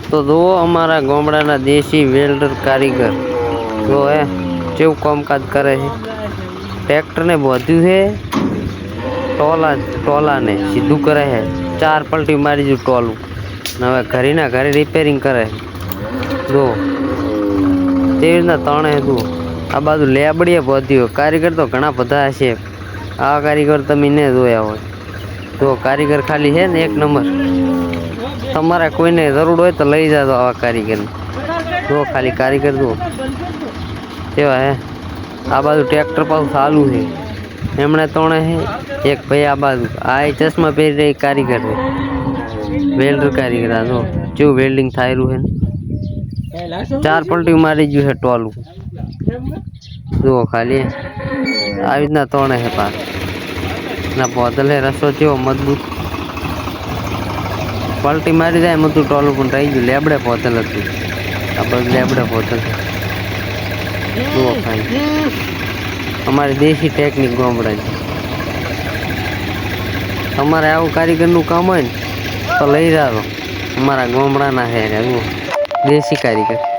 तो दो हमारा गामड़ा देसी वेल्डर कारीगर जो है केव कामकाज करे है। ट्रेक्टर ने बोध्यू है टोला ने सीधू करे है। 4 पलटी मारी जो टोलू हवे घरी ना घरे रिपेरिंग करे दो तेवी रीतना तणे है। तू आ बाजू लेबड़िया बोध्यू कारीगर तो घणा बधा हशे। आ कारीगर तमे ने जोया होय तो कारीगर खाली है ने 1 नंबर। તમારે કોઈને જરૂર હોય તો લઈ જાજો આવા કારીગર જો ખાલી કારીગર જો કેવા હે। આ બાજુ ટ્રેક્ટર પાછું ચાલુ છે એમણે તણે હે એક ભાઈ આ બાજુ આ ચશ્મા પહેરી રહી કારીગર છે વેલ્ડર કારીગર આ જો કેવું વેલ્ડિંગ થાયરું હે। 4 પલટી મારી ગયું છે ટોલું જો ખાલી આવી રીતના તણે હે પાછ ના બોતલ હે રસો કેવો મજબૂત पलटी मारी जाए मत टोलू पण रही गયું लेबड़े पोतल હતું। आ बस लेबड़े पोतल जो भाई हमारी देसी टेक्निक गामड़ा हमारे आव कारीगर नु काम होय तो लई जाओ हमारा गामड़ा ना है देसी कारीगर।